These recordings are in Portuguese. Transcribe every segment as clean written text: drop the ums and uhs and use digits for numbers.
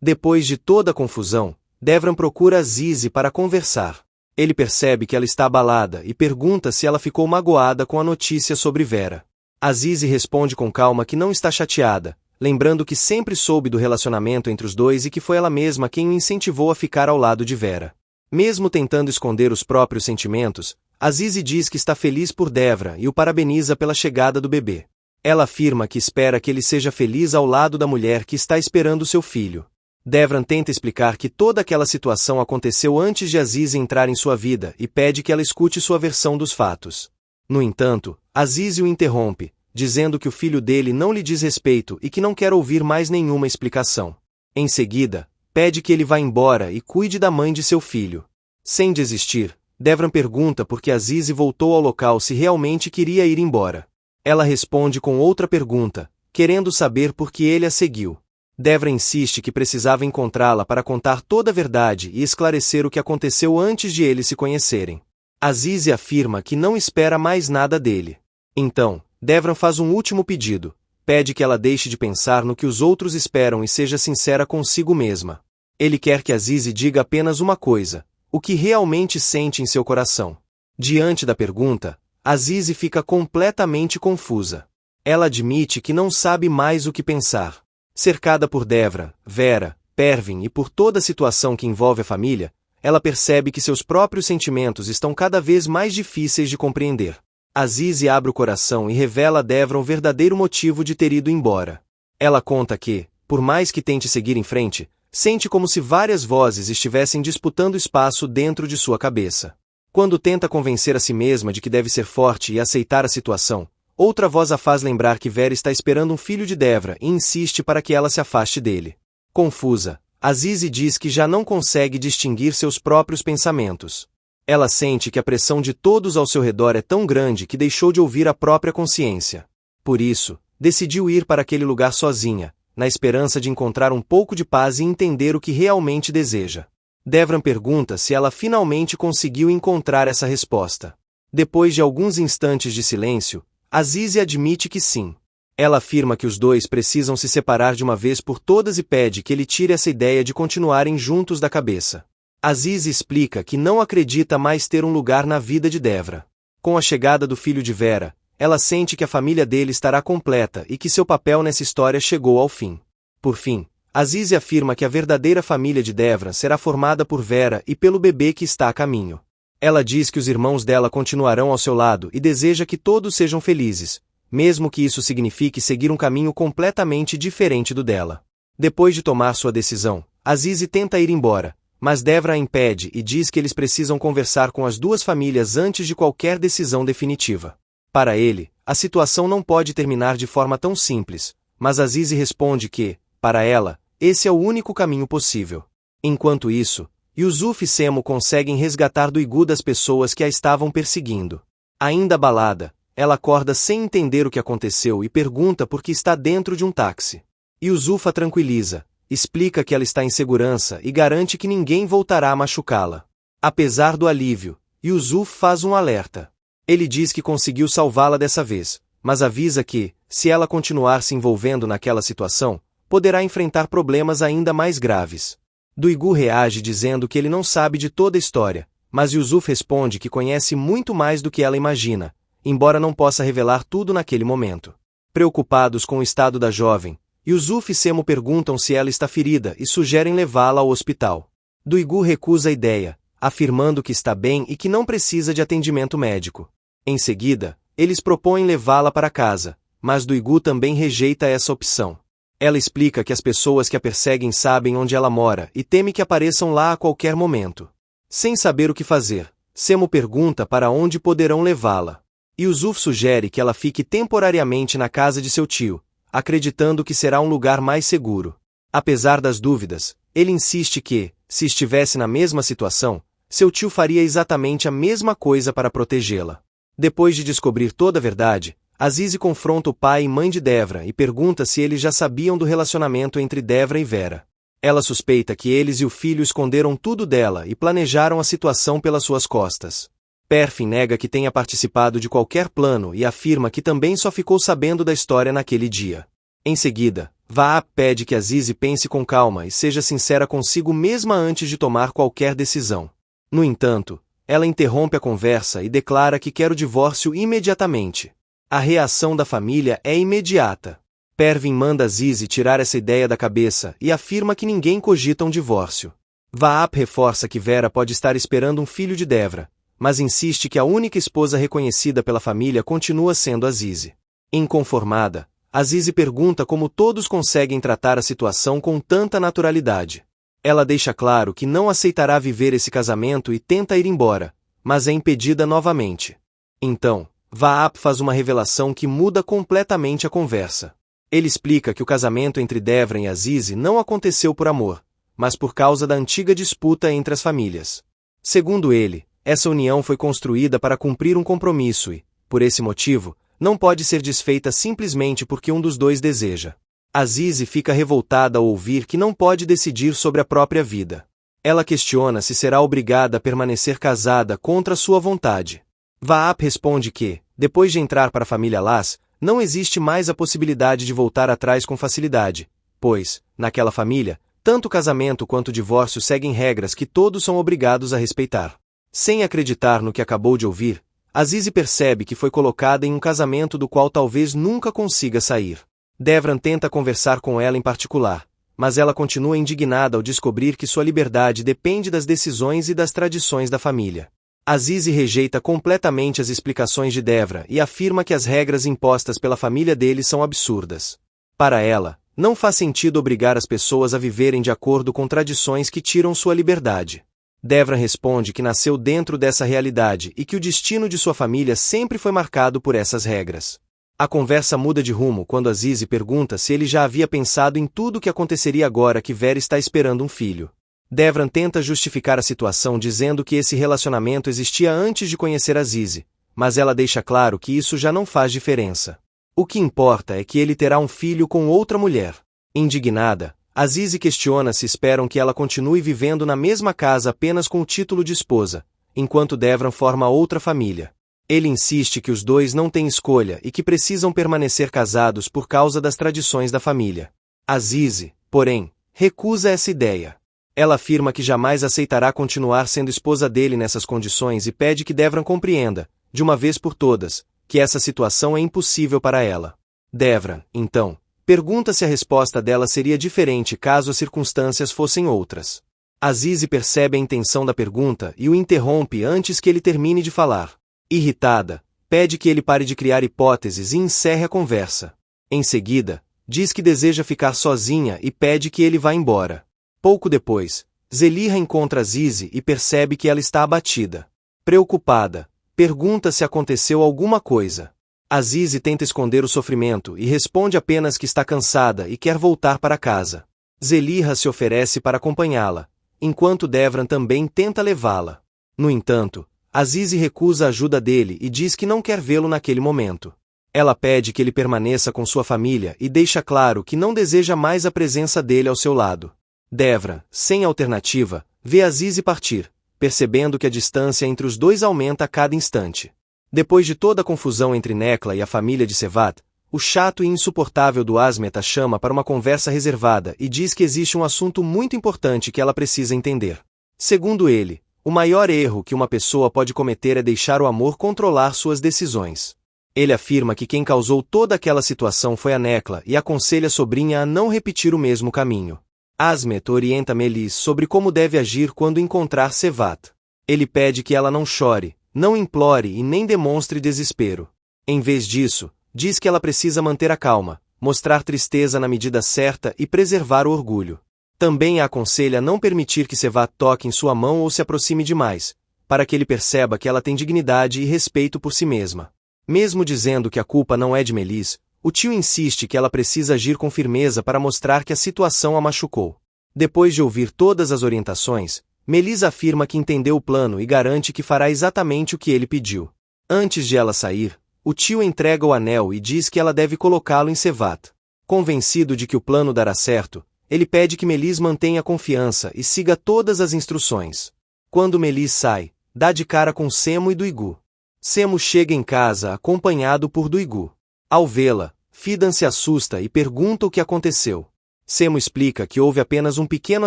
Depois de toda a confusão, Devran procura Azize para conversar. Ele percebe que ela está abalada e pergunta se ela ficou magoada com a notícia sobre Vera. Azize responde com calma que não está chateada, lembrando que sempre soube do relacionamento entre os dois e que foi ela mesma quem o incentivou a ficar ao lado de Vera. Mesmo tentando esconder os próprios sentimentos, Azize diz que está feliz por Devran e o parabeniza pela chegada do bebê. Ela afirma que espera que ele seja feliz ao lado da mulher que está esperando seu filho. Devran tenta explicar que toda aquela situação aconteceu antes de Azize entrar em sua vida e pede que ela escute sua versão dos fatos. No entanto, Azize o interrompe, dizendo que o filho dele não lhe diz respeito e que não quer ouvir mais nenhuma explicação. Em seguida, pede que ele vá embora e cuide da mãe de seu filho. Sem desistir, Devran pergunta por que Azize voltou ao local se realmente queria ir embora. Ela responde com outra pergunta, querendo saber por que ele a seguiu. Devran insiste que precisava encontrá-la para contar toda a verdade e esclarecer o que aconteceu antes de eles se conhecerem. Azize afirma que não espera mais nada dele. Então, Devran faz um último pedido. Pede que ela deixe de pensar no que os outros esperam e seja sincera consigo mesma. Ele quer que Azize diga apenas uma coisa: o que realmente sente em seu coração. Diante da pergunta, Azize fica completamente confusa. Ela admite que não sabe mais o que pensar. Cercada por Devran, Vera, Pervin e por toda a situação que envolve a família, ela percebe que seus próprios sentimentos estão cada vez mais difíceis de compreender. Azize abre o coração e revela a Devran o verdadeiro motivo de ter ido embora. Ela conta que, por mais que tente seguir em frente, sente como se várias vozes estivessem disputando espaço dentro de sua cabeça. Quando tenta convencer a si mesma de que deve ser forte e aceitar a situação, outra voz a faz lembrar que Vera está esperando um filho de Devran e insiste para que ela se afaste dele. Confusa, Azize diz que já não consegue distinguir seus próprios pensamentos. Ela sente que a pressão de todos ao seu redor é tão grande que deixou de ouvir a própria consciência. Por isso, decidiu ir para aquele lugar sozinha, na esperança de encontrar um pouco de paz e entender o que realmente deseja. Devran pergunta se ela finalmente conseguiu encontrar essa resposta. Depois de alguns instantes de silêncio, Azize admite que sim. Ela afirma que os dois precisam se separar de uma vez por todas e pede que ele tire essa ideia de continuarem juntos da cabeça. Azize explica que não acredita mais ter um lugar na vida de Devran. Com a chegada do filho de Vera, ela sente que a família dele estará completa e que seu papel nessa história chegou ao fim. Por fim, Azize afirma que a verdadeira família de Devran será formada por Vera e pelo bebê que está a caminho. Ela diz que os irmãos dela continuarão ao seu lado e deseja que todos sejam felizes, mesmo que isso signifique seguir um caminho completamente diferente do dela. Depois de tomar sua decisão, Azize tenta ir embora, mas Devran a impede e diz que eles precisam conversar com as duas famílias antes de qualquer decisão definitiva. Para ele, a situação não pode terminar de forma tão simples, mas Azize responde que, para ela, esse é o único caminho possível. Enquanto isso, Yusuf e Semo conseguem resgatar Duigu das pessoas que a estavam perseguindo. Ainda abalada, ela acorda sem entender o que aconteceu e pergunta por que está dentro de um táxi. Yusuf a tranquiliza, explica que ela está em segurança e garante que ninguém voltará a machucá-la. Apesar do alívio, Yusuf faz um alerta. Ele diz que conseguiu salvá-la dessa vez, mas avisa que, se ela continuar se envolvendo naquela situação, poderá enfrentar problemas ainda mais graves. Duigu reage dizendo que ele não sabe de toda a história, mas Yusuf responde que conhece muito mais do que ela imagina, embora não possa revelar tudo naquele momento. Preocupados com o estado da jovem, Yusuf e Semo perguntam se ela está ferida e sugerem levá-la ao hospital. Duigu recusa a ideia, afirmando que está bem e que não precisa de atendimento médico. Em seguida, eles propõem levá-la para casa, mas Duigu também rejeita essa opção. Ela explica que as pessoas que a perseguem sabem onde ela mora e teme que apareçam lá a qualquer momento. Sem saber o que fazer, Semo pergunta para onde poderão levá-la. Yusuf sugere que ela fique temporariamente na casa de seu tio, acreditando que será um lugar mais seguro. Apesar das dúvidas, ele insiste que, se estivesse na mesma situação, seu tio faria exatamente a mesma coisa para protegê-la. Depois de descobrir toda a verdade, Azize confronta o pai e mãe de Devran e pergunta se eles já sabiam do relacionamento entre Devran e Vera. Ela suspeita que eles e o filho esconderam tudo dela e planejaram a situação pelas suas costas. Pervin nega que tenha participado de qualquer plano e afirma que também só ficou sabendo da história naquele dia. Em seguida, Vaap pede que Aziz pense com calma e seja sincera consigo mesma antes de tomar qualquer decisão. No entanto, ela interrompe a conversa e declara que quer o divórcio imediatamente. A reação da família é imediata. Pervin manda Aziz tirar essa ideia da cabeça e afirma que ninguém cogita um divórcio. Vaap reforça que Vera pode estar esperando um filho de Devra, mas insiste que a única esposa reconhecida pela família continua sendo Aziz. Inconformada, Aziz pergunta como todos conseguem tratar a situação com tanta naturalidade. Ela deixa claro que não aceitará viver esse casamento e tenta ir embora, mas é impedida novamente. Então, Vaap faz uma revelação que muda completamente a conversa. Ele explica que o casamento entre Devran e Aziz não aconteceu por amor, mas por causa da antiga disputa entre as famílias. Segundo ele, essa união foi construída para cumprir um compromisso e, por esse motivo, não pode ser desfeita simplesmente porque um dos dois deseja. Aziz fica revoltada ao ouvir que não pode decidir sobre a própria vida. Ela questiona se será obrigada a permanecer casada contra sua vontade. Vaap responde que, depois de entrar para a família Las, não existe mais a possibilidade de voltar atrás com facilidade, pois, naquela família, tanto o casamento quanto o divórcio seguem regras que todos são obrigados a respeitar. Sem acreditar no que acabou de ouvir, Aziz percebe que foi colocada em um casamento do qual talvez nunca consiga sair. Devran tenta conversar com ela em particular, mas ela continua indignada ao descobrir que sua liberdade depende das decisões e das tradições da família. Aziz rejeita completamente as explicações de Devra e afirma que as regras impostas pela família dele são absurdas. Para ela, não faz sentido obrigar as pessoas a viverem de acordo com tradições que tiram sua liberdade. Devra responde que nasceu dentro dessa realidade e que o destino de sua família sempre foi marcado por essas regras. A conversa muda de rumo quando Aziz pergunta se ele já havia pensado em tudo o que aconteceria agora que Vera está esperando um filho. Devran tenta justificar a situação dizendo que esse relacionamento existia antes de conhecer Aziz, mas ela deixa claro que isso já não faz diferença. O que importa é que ele terá um filho com outra mulher. Indignada, Aziz questiona se esperam que ela continue vivendo na mesma casa apenas com o título de esposa, enquanto Devran forma outra família. Ele insiste que os dois não têm escolha e que precisam permanecer casados por causa das tradições da família. Aziz, porém, recusa essa ideia. Ela afirma que jamais aceitará continuar sendo esposa dele nessas condições e pede que Devran compreenda, de uma vez por todas, que essa situação é impossível para ela. Devran, então, pergunta se a resposta dela seria diferente caso as circunstâncias fossem outras. Aziz percebe a intenção da pergunta e o interrompe antes que ele termine de falar. Irritada, pede que ele pare de criar hipóteses e encerre a conversa. Em seguida, diz que deseja ficar sozinha e pede que ele vá embora. Pouco depois, Zeliha encontra Aziz e percebe que ela está abatida. Preocupada, pergunta se aconteceu alguma coisa. Aziz tenta esconder o sofrimento e responde apenas que está cansada e quer voltar para casa. Zeliha se oferece para acompanhá-la, enquanto Devran também tenta levá-la. No entanto, Aziz recusa a ajuda dele e diz que não quer vê-lo naquele momento. Ela pede que ele permaneça com sua família e deixa claro que não deseja mais a presença dele ao seu lado. Devran, sem alternativa, vê Aziz partir, percebendo que a distância entre os dois aumenta a cada instante. Depois de toda a confusão entre Nekla e a família de Sevat, o chato e insuportável do Asmet a chama para uma conversa reservada e diz que existe um assunto muito importante que ela precisa entender. Segundo ele, o maior erro que uma pessoa pode cometer é deixar o amor controlar suas decisões. Ele afirma que quem causou toda aquela situação foi a Nekla e aconselha a sobrinha a não repetir o mesmo caminho. Asmet orienta Melis sobre como deve agir quando encontrar Sevat. Ele pede que ela não chore, não implore e nem demonstre desespero. Em vez disso, diz que ela precisa manter a calma, mostrar tristeza na medida certa e preservar o orgulho. Também a aconselha a não permitir que Sevat toque em sua mão ou se aproxime demais, para que ele perceba que ela tem dignidade e respeito por si mesma. Mesmo dizendo que a culpa não é de Melis, o tio insiste que ela precisa agir com firmeza para mostrar que a situação a machucou. Depois de ouvir todas as orientações, Melis afirma que entendeu o plano e garante que fará exatamente o que ele pediu. Antes de ela sair, o tio entrega o anel e diz que ela deve colocá-lo em Sevat. Convencido de que o plano dará certo, ele pede que Melis mantenha confiança e siga todas as instruções. Quando Melis sai, dá de cara com Semo e Duigu. Semo chega em casa acompanhado por Duigu. Ao vê-la, Fidan se assusta e pergunta o que aconteceu. Semo explica que houve apenas um pequeno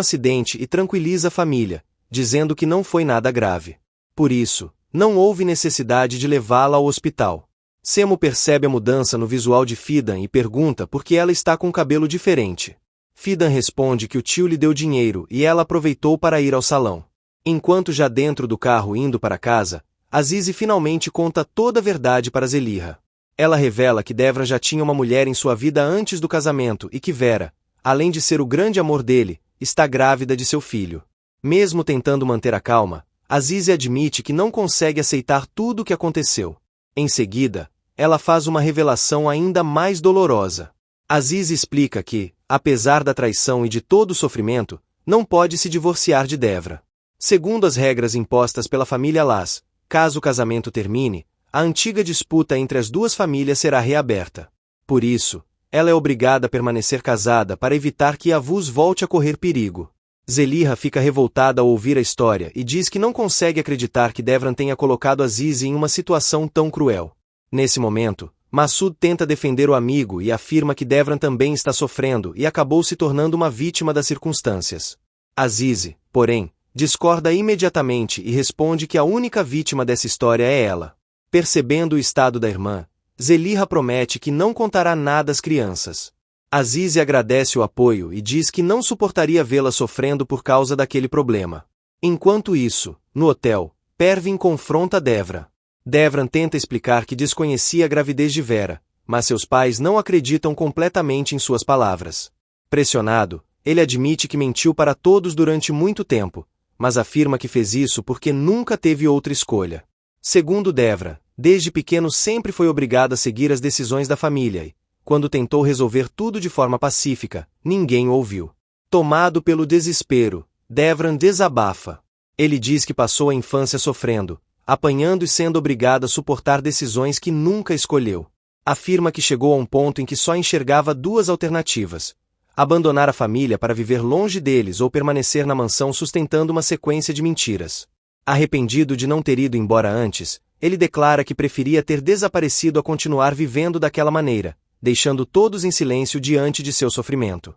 acidente e tranquiliza a família, dizendo que não foi nada grave. Por isso, não houve necessidade de levá-la ao hospital. Semo percebe a mudança no visual de Fidan e pergunta por que ela está com o cabelo diferente. Fidan responde que o tio lhe deu dinheiro e ela aproveitou para ir ao salão. Enquanto já dentro do carro indo para casa, Azize finalmente conta toda a verdade para Zelihra. Ela revela que Devran já tinha uma mulher em sua vida antes do casamento e que Vera, além de ser o grande amor dele, está grávida de seu filho. Mesmo tentando manter a calma, Azize admite que não consegue aceitar tudo o que aconteceu. Em seguida, ela faz uma revelação ainda mais dolorosa. Azize explica que, apesar da traição e de todo o sofrimento, não pode se divorciar de Devran. Segundo as regras impostas pela família Las, caso o casamento termine, a antiga disputa entre as duas famílias será reaberta. Por isso, ela é obrigada a permanecer casada para evitar que Yavuz volte a correr perigo. Zelihra fica revoltada ao ouvir a história e diz que não consegue acreditar que Devran tenha colocado Azize em uma situação tão cruel. Nesse momento, Massoud tenta defender o amigo e afirma que Devran também está sofrendo e acabou se tornando uma vítima das circunstâncias. Azize, porém, discorda imediatamente e responde que a única vítima dessa história é ela. Percebendo o estado da irmã, Zelihra promete que não contará nada às crianças. Azize agradece o apoio e diz que não suportaria vê-la sofrendo por causa daquele problema. Enquanto isso, no hotel, Pervin confronta Devran. Devran tenta explicar que desconhecia a gravidez de Vera, mas seus pais não acreditam completamente em suas palavras. Pressionado, ele admite que mentiu para todos durante muito tempo, mas afirma que fez isso porque nunca teve outra escolha. Segundo Devran, desde pequeno sempre foi obrigado a seguir as decisões da família e, quando tentou resolver tudo de forma pacífica, ninguém o ouviu. Tomado pelo desespero, Devran desabafa. Ele diz que passou a infância sofrendo, apanhando e sendo obrigado a suportar decisões que nunca escolheu. Afirma que chegou a um ponto em que só enxergava duas alternativas: abandonar a família para viver longe deles ou permanecer na mansão sustentando uma sequência de mentiras. Arrependido de não ter ido embora antes, ele declara que preferia ter desaparecido a continuar vivendo daquela maneira, deixando todos em silêncio diante de seu sofrimento.